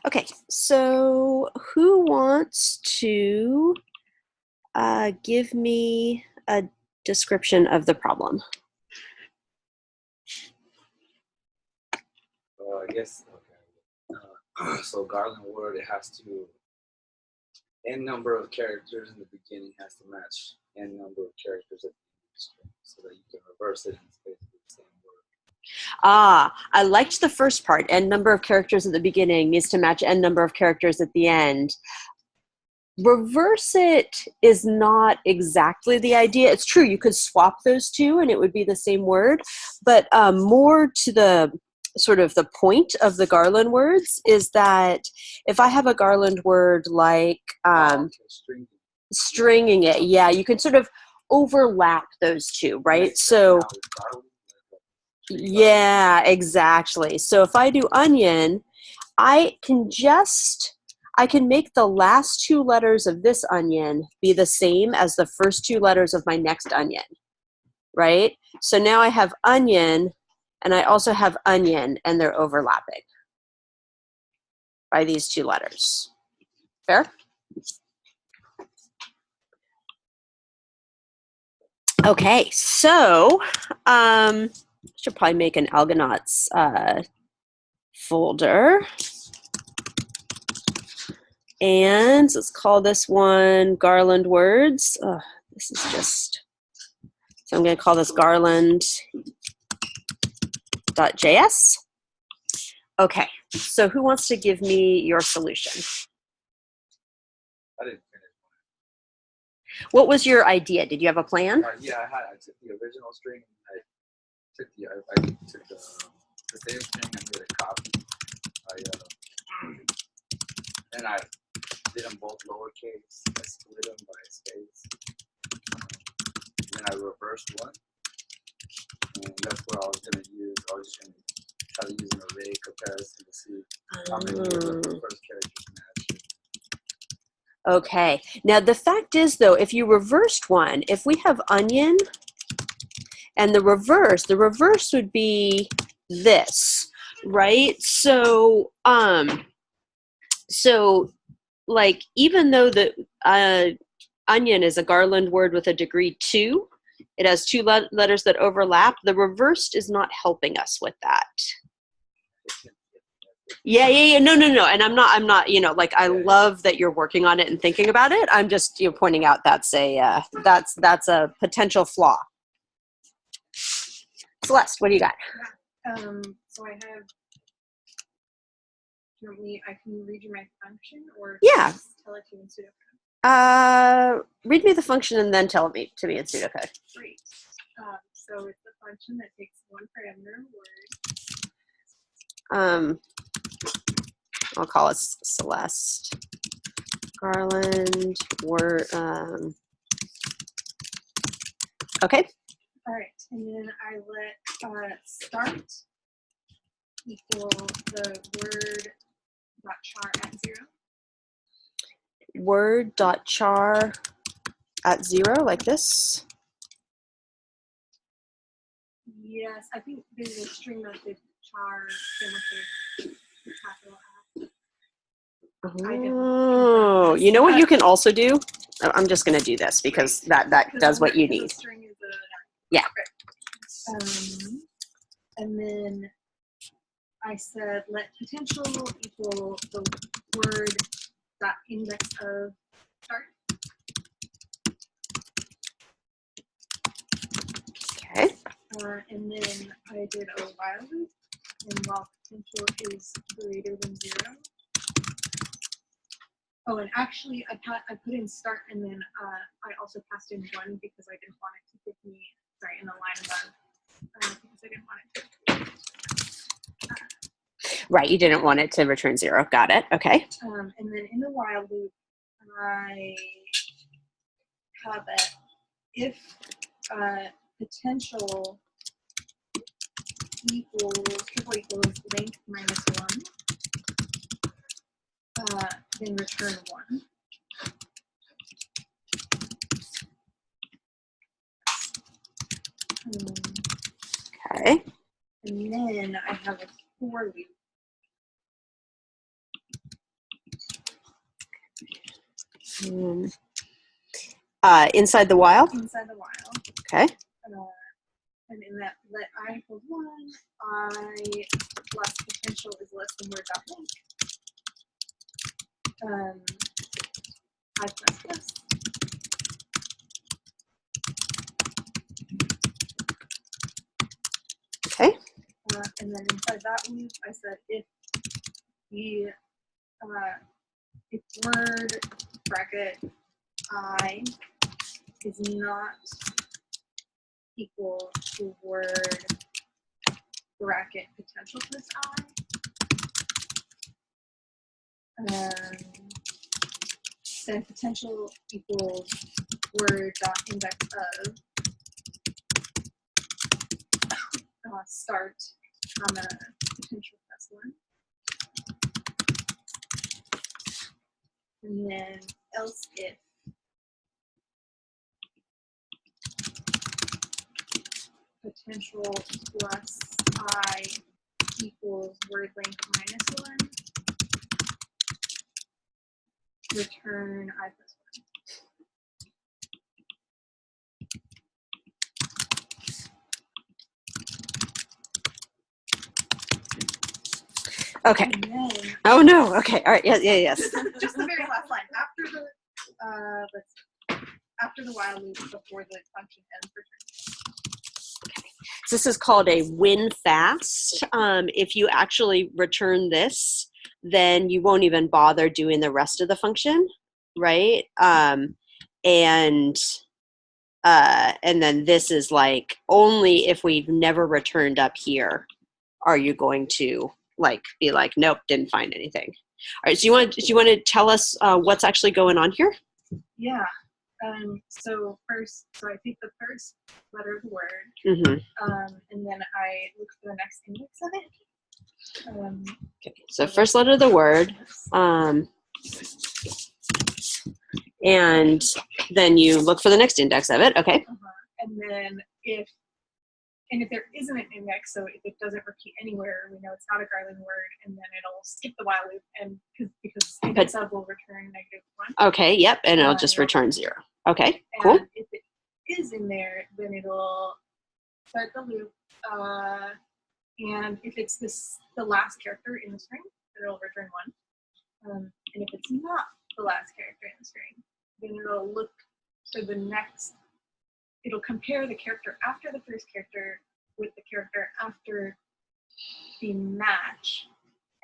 Okay, so who wants to give me a description of the problem? I guess, okay. So Garland word, it has to, n number of characters in the beginning has to match n number of characters at the end of the string so that you can reverse it and it's basically the same word. I liked the first part. N number of characters at the beginning needs to match n number of characters at the end. Reverse it is not exactly the idea. It's true, you could swap those two and it would be the same word, but more to the sort of the point of the Garland words is that if I have a Garland word like stringing it, yeah, you can sort of overlap those two, right? So yeah, exactly. So if I do onion, I can make the last two letters of this onion be the same as the first two letters of my next onion, right? So now I have onion, and I also have onion, and they're overlapping by these two letters. Fair? Okay, so should probably make an Algonauts folder. And let's call this one Garland words. This is just, so I'm going to call this Garland.js. Okay, so who wants to give me your solution? I didn't finish one. What was your idea? Did you have a plan? Yeah, I took the original string and I took the same string and made a copy. And I did them both lowercase. I split them by a space. Then I reversed one, and that's what I was going to use. I was just going to try to use an array comparison to see how many of the first characters match. Okay. Now the fact is, though, if you reversed one, if we have onion and the reverse would be this, right? So, like, even though the onion is a Garland word with a degree 2, it has two letters that overlap. The reversed is not helping us with that. Yeah. No. And I'm not, like, I love that you're working on it and thinking about it. I'm just, pointing out that's a potential flaw. Celeste, what do you got? So I have, I can read you my function or just tell it to you in pseudocode? Read me the function and then tell it to me in pseudocode. Great. So it's a function that takes one parameter word. I'll call it Celeste. Garland word. Okay. All right, and then I let start equal the word dot char at 0. Word dot char at 0, like this. Yes, I think there's a string method char with the capital A. Oh, you know what you can also do? I'm just going to do this because that does what you need. Yeah. And then I said let potential equal the word dot index of start. Okay. And then I did a while loop, and while potential is greater than 0. Oh, and actually, I put in start, and then I also passed in 1 because I didn't want it to give me, in the line above, because I didn't want it to. Right, you didn't want it to return 0. Got it. Okay. And then in the while loop, I have a if potential equals length minus 1, then return 1. Okay. And then I have a for loop. Inside the while. Inside the while. Okay. And in that let I equals 1, I plus potential is less than word dot length. I plus plus. Okay. And then inside that loop, I said if the if word bracket I is not equal to word bracket potential plus I, then potential equals word dot index of start on a potential plus 1, and then else if potential plus I equals word length minus 1, return I plus 1. Okay. And then, Oh no. Okay. All right. Yes. just the very last line after the while loop before the function ends return. So this is called a win fast. If you actually return this, then you won't even bother doing the rest of the function, right? And then this is like only if we've never returned up here are you going to like be like, nope, didn't find anything. All right, so do you want to tell us what's actually going on here? Yeah. So I take the first letter of the word, and then I look for the next index of it. Okay, so first letter of the word, and then you look for the next index of it. Okay. And then if there isn't an index, so if it doesn't repeat anywhere, we know it's not a Garland word, and then it'll skip the while loop, and because index of will return -1. Okay. Yep, and it'll just return 0. Okay. Cool. And if it is in there, then it'll start the loop, and if it's the last character in the string, it'll return 1. And if it's not the last character in the string, then it'll look for the next. It'll compare the character after the first character with the character after the match,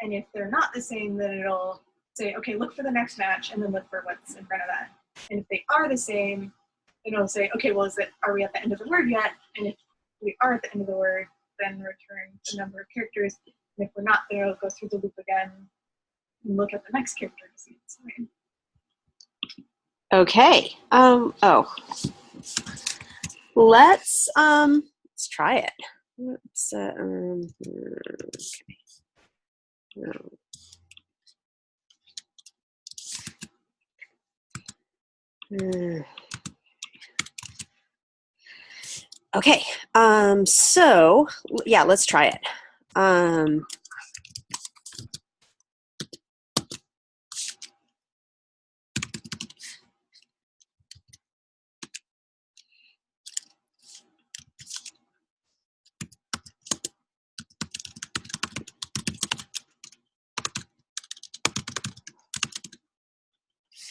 and if they're not the same, then it'll say, okay, look for the next match, and then look for what's in front of that. And if they are the same, then it'll say, okay, well, are we at the end of the word yet? And if we are at the end of the word, then return the number of characters. And if we're not, then it'll go through the loop again and look at the next character to see if it's the same. Okay. Let's try it. Let's okay. So yeah, let's try it.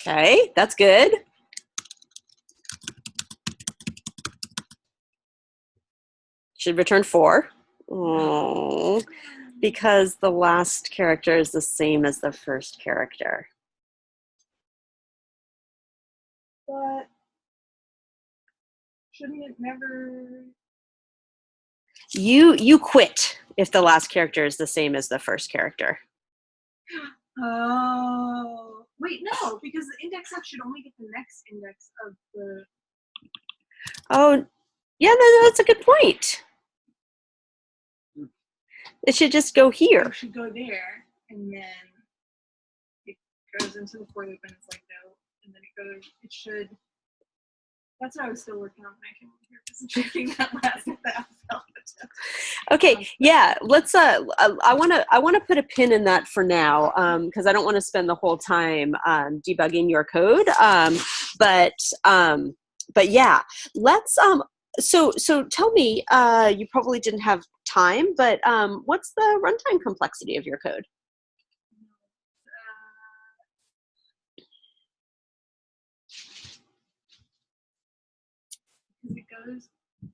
Okay, that's good. Should return 4. Oh, because the last character is the same as the first character. But shouldn't it never? You quit if the last character is the same as the first character. Oh, wait, no, because the index of should only get the next index of the. Oh, yeah, that's a good point. It should just go here. It should go there, and then it goes into the for loop, and it's like no, and then it should. That's what I was still working on when I came over here. Was checking that last alpha test. Okay, yeah, let's I want to put a pin in that for now, because I don't want to spend the whole time debugging your code. But yeah, let's so tell me, you probably didn't have time, but what's the runtime complexity of your code? It goes through,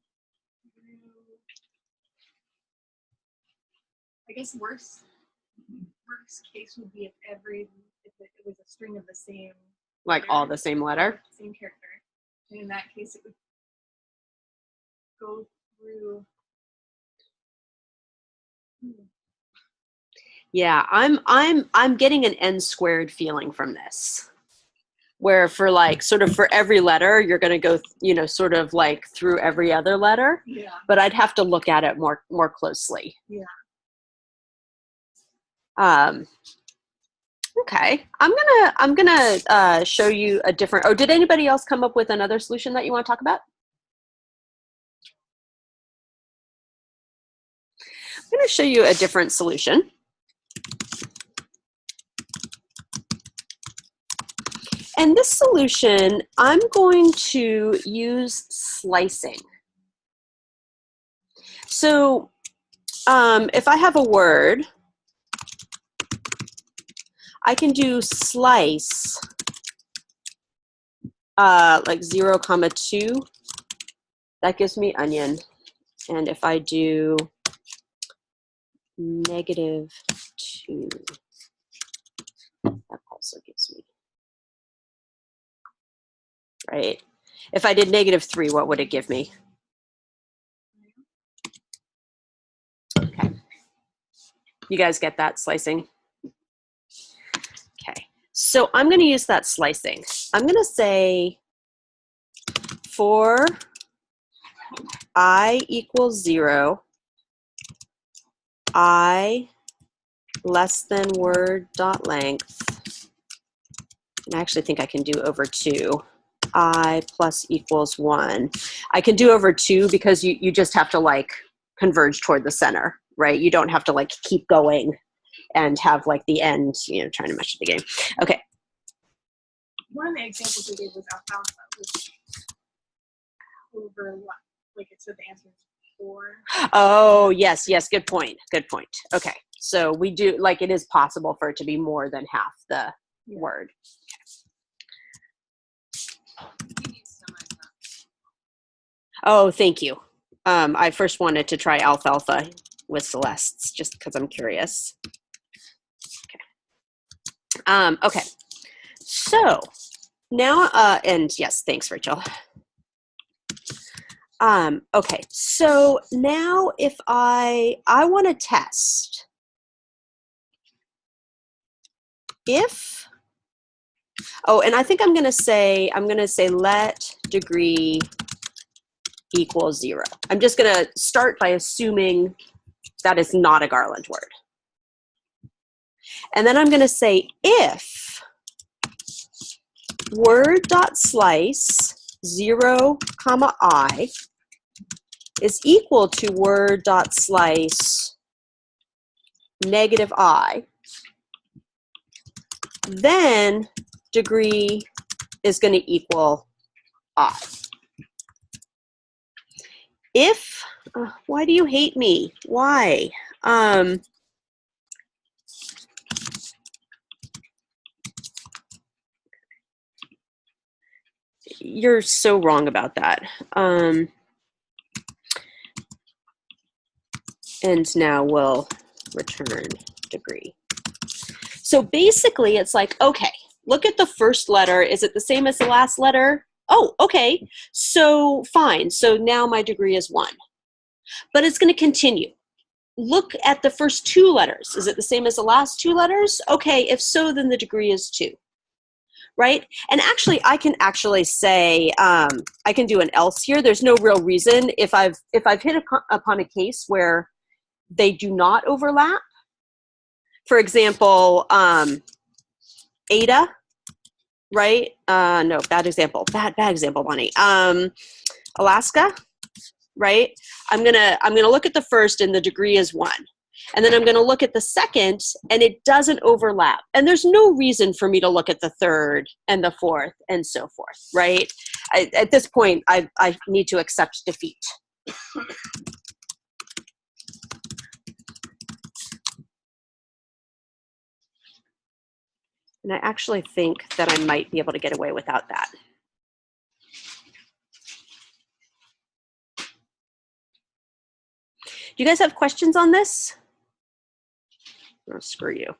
I guess worst case would be if it was a string of the same Like letter, all the same letter? same character. And in that case, it would go through. Yeah, I'm getting an n squared feeling from this, where for like sort of for every letter you're going to go, sort of like through every other letter. Yeah. But I'd have to look at it more closely. Yeah. Okay, I'm gonna show you a different. Oh, did anybody else come up with another solution that you want to talk about? I'm going to show you a different solution. And this solution, I'm going to use slicing. So if I have a word, I can do slice like 0, 2. That gives me onion. And if I do -2, that also gives me, right? If I did -3, what would it give me? Okay. You guys get that slicing? Okay. So I'm going to use that slicing. I'm going to say for I equals 0, I less than word dot length, and I actually think I can do over 2, I plus equals 1. I can do over 2 because you just have to like converge toward the center, right? You don't have to like keep going and have like the end, trying to measure the game. Okay. One of the examples we gave was alfalfa, which over what? Like it said the answer is 4. Oh, yes, good point. Good point. Okay. So we do, like, it is possible for it to be more than half the word. Oh, thank you. I first wanted to try alfalfa with Celeste's just because I'm curious. Okay. Okay. So now, and yes, thanks, Rachel. Okay, so now if I want to test if, oh, and I think I'm going to say let degree equal 0. I'm just going to start by assuming that is not a Garland word. And then I'm going to say if word.slice 0, I is equal to word.slice -I, then degree is going to equal I. If, why do you hate me? Why? You're so wrong about that. And now we'll return degree. So basically it's like, okay, look at the first letter. Is it the same as the last letter? Oh, okay, so fine. So now my degree is 1. But it's going to continue. Look at the first 2 letters. Is it the same as the last 2 letters? Okay, if so, then the degree is 2. Right? And actually, I can actually say, I can do an else here. There's no real reason. If I've hit upon a case where they do not overlap, for example, Ada right? No, bad example. Bad example, Bonnie. Alaska, right? I'm gonna look at the first, and the degree is 1. And then I'm going to look at the second, and it doesn't overlap. And there's no reason for me to look at the third and the fourth and so forth, right? At this point, I need to accept defeat. And I actually think that I might be able to get away without that. Do you guys have questions on this? Oh, screw you.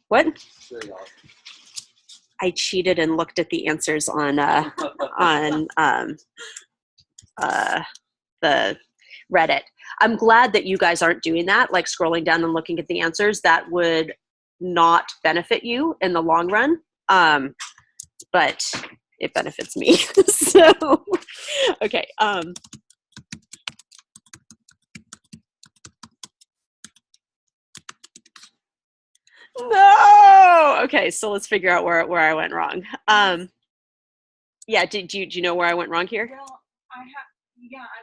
What? I cheated and looked at the answers on the Reddit. I'm glad that you guys aren't doing that, like scrolling down and looking at the answers. That would not benefit you in the long run, but it benefits me. So, okay. No. Okay, so let's figure out where I went wrong. Yeah. Do you know where I went wrong here? Well, I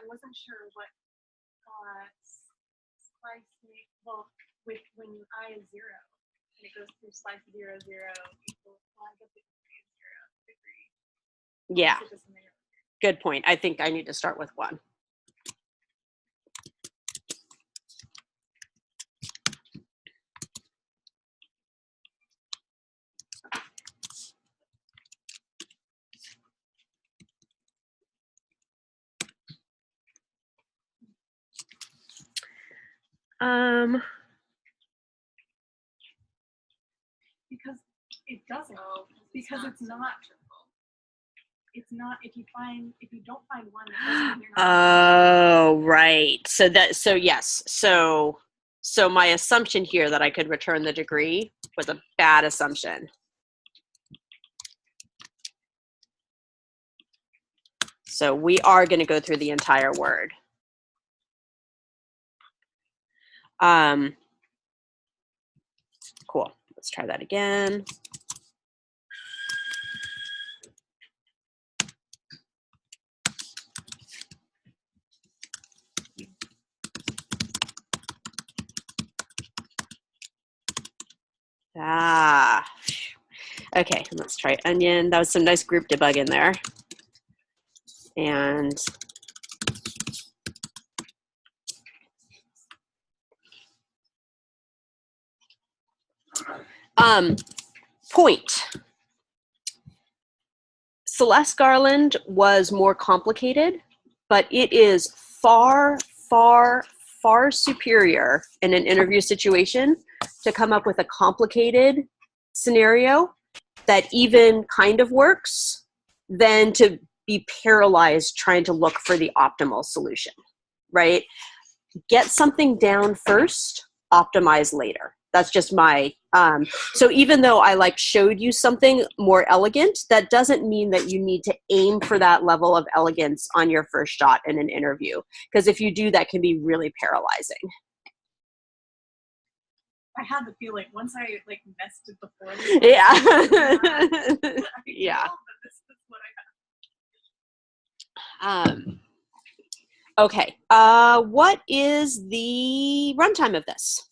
wasn't sure what slice well with when I is 0 and it goes through slice 0 0 equals I get the degree. Yeah. Good point. I think I need to start with 1. Because it doesn't. Because it's not. It's not. If you don't find 1, it doesn't mean you're not. Oh, right. So yes. So my assumption here that I could return the degree was a bad assumption. So we are going to go through the entire word. Cool. Let's try that again. Okay, let's try onion. That was some nice group debug in there. And point. Celeste Garland was more complicated, but it is far, far, far superior in an interview situation to come up with a complicated scenario that even kind of works than to be paralyzed trying to look for the optimal solution, right? Get something down first, optimize later. That's just my, so even though I showed you something more elegant, that doesn't mean that you need to aim for that level of elegance on your first shot in an interview. Because if you do, that can be really paralyzing. I had the feeling once I messed it before. Yeah. Yeah. This is what I got. Okay. What is the runtime of this?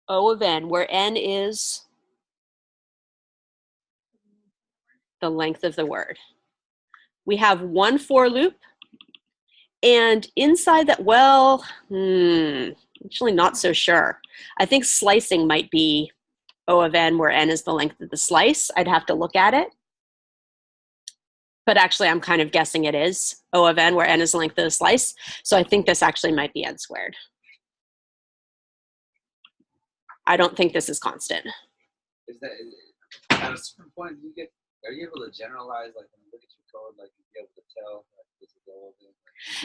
O of n, where n is the length of the word. We have 1 for loop, and inside that, well, actually not so sure. I think slicing might be O of n, where n is the length of the slice. I'd have to look at it. But actually, I'm kind of guessing it is O of n, where n is the length of the slice. So I think this actually might be n squared. I don't think this is constant. Is that at a certain point are you able to generalize, when you look at your code, you be able to tell this is O of n?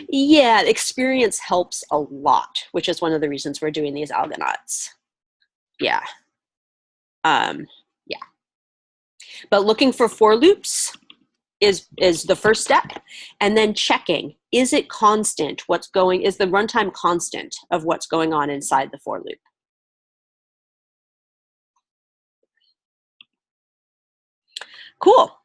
Yeah, experience helps a lot, which is one of the reasons we're doing these Algonauts. Yeah. Yeah. But looking for loops is the first step, and then checking. is it constant? Is the runtime constant of what's going on inside the for loop? Cool.